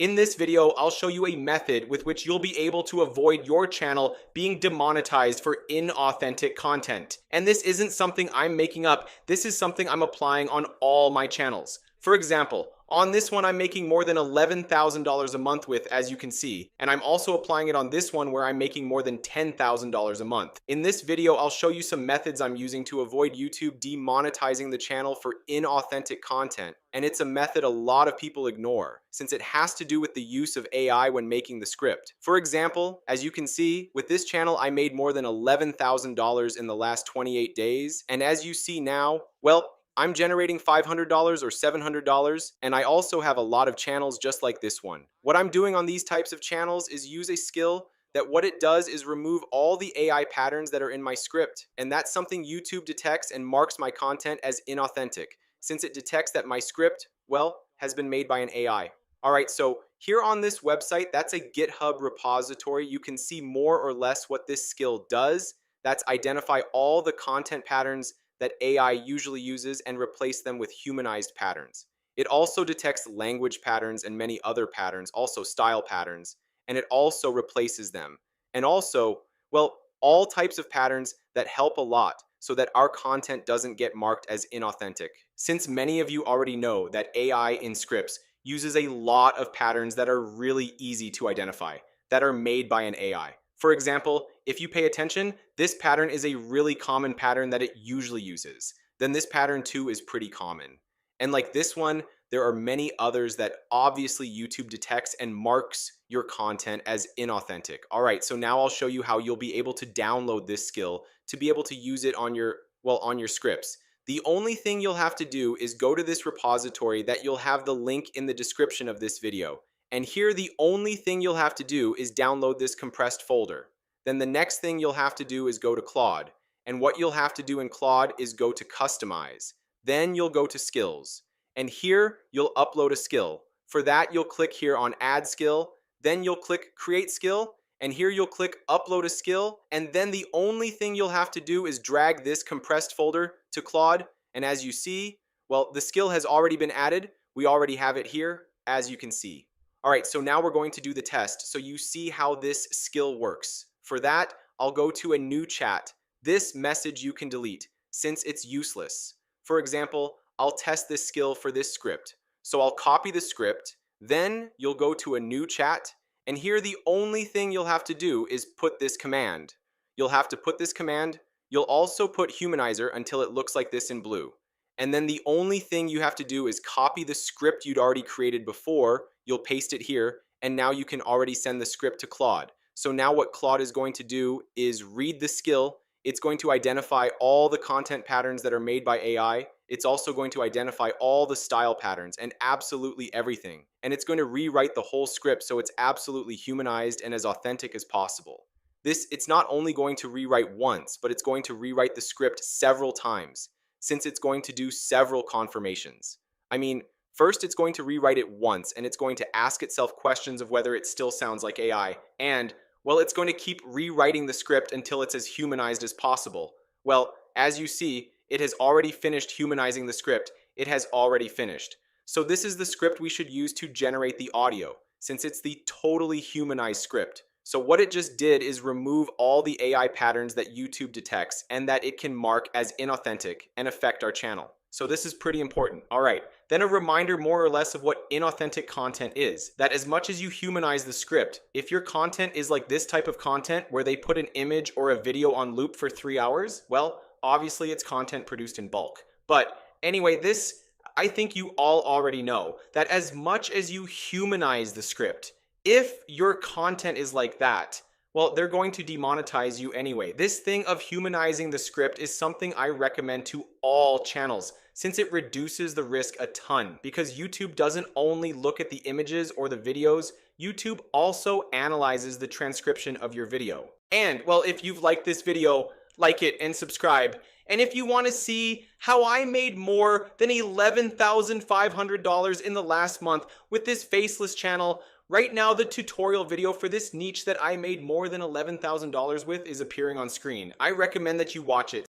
In this video, I'll show you a method with which you'll be able to avoid your channel being demonetized for inauthentic content. And this isn't something I'm making up, this is something I'm applying on all my channels. For example, on this one I'm making more than $11,000 a month with, as you can see, and I'm also applying it on this one where I'm making more than $10,000 a month. In this video, I'll show you some methods I'm using to avoid YouTube demonetizing the channel for inauthentic content. And it's a method a lot of people ignore, since it has to do with the use of AI when making the script. For example, as you can see, with this channel I made more than $11,000 in the last 28 days, and as you see now, well, I'm generating $500 or $700, and I also have a lot of channels just like this one. What I'm doing on these types of channels is use a skill that what it does is remove all the AI patterns that are in my script, and that's something YouTube detects and marks my content as inauthentic, since it detects that my script, well, has been made by an AI. Alright, so here on this website, that's a GitHub repository. You can see more or less what this skill does. That's identify all the content patterns that AI usually uses and replace them with humanized patterns. It also detects language patterns and many other patterns, also style patterns, and it also replaces them. And also, well, all types of patterns that help a lot so that our content doesn't get marked as inauthentic. Since many of you already know that AI in scripts uses a lot of patterns that are really easy to identify, that are made by an AI. For example, if you pay attention, this pattern is a really common pattern that it usually uses. Then this pattern too is pretty common. And like this one, there are many others that obviously YouTube detects and marks your content as inauthentic. All right, so now I'll show you how you'll be able to download this skill to be able to use it on your scripts. The only thing you'll have to do is go to this repository that you'll have the link in the description of this video. And here the only thing you'll have to do is download this compressed folder. Then the next thing you'll have to do is go to Claude. And what you'll have to do in Claude is go to Customize. Then you'll go to Skills. And here you'll upload a skill. For that you'll click here on Add Skill. Then you'll click Create Skill. And here you'll click Upload a Skill. And then the only thing you'll have to do is drag this compressed folder to Claude. And as you see, well, the skill has already been added. We already have it here, as you can see. All right, so now we're going to do the test so you see how this skill works. For that, I'll go to a new chat. This message you can delete since it's useless. For example, I'll test this skill for this script. So I'll copy the script, then you'll go to a new chat, and here the only thing you'll have to do is put this command. You'll have to put this command. You'll also put humanizer until it looks like this in blue. And then the only thing you have to do is copy the script you'd already created before. You'll paste it here, and now you can already send the script to Claude. So now what Claude is going to do is read the skill. It's going to identify all the content patterns that are made by AI. It's also going to identify all the style patterns and absolutely everything. And it's going to rewrite the whole script so it's absolutely humanized and as authentic as possible. It's not only going to rewrite once, but it's going to rewrite the script several times, since it's going to do several confirmations. I mean, first it's going to rewrite it once, and it's going to ask itself questions of whether it still sounds like AI, and, well, it's going to keep rewriting the script until it's as humanized as possible. Well, as you see, it has already finished humanizing the script. It has already finished. So this is the script we should use to generate the audio, since it's the totally humanized script. So what it just did is remove all the AI patterns that YouTube detects and that it can mark as inauthentic and affect our channel. So this is pretty important. All right, then a reminder more or less of what inauthentic content is. That as much as you humanize the script, if your content is like this type of content where they put an image or a video on loop for 3 hours, well, obviously it's content produced in bulk. But anyway, this, I think you all already know that as much as you humanize the script, if your content is like that, well, they're going to demonetize you anyway. This thing of humanizing the script is something I recommend to all channels, since it reduces the risk a ton, because YouTube doesn't only look at the images or the videos, YouTube also analyzes the transcription of your video. And, well, if you've liked this video, like it and subscribe. And if you want to see how I made more than $11,500 in the last month with this Faceless channel, right now the tutorial video for this niche that I made more than $11,000 with is appearing on screen. I recommend that you watch it.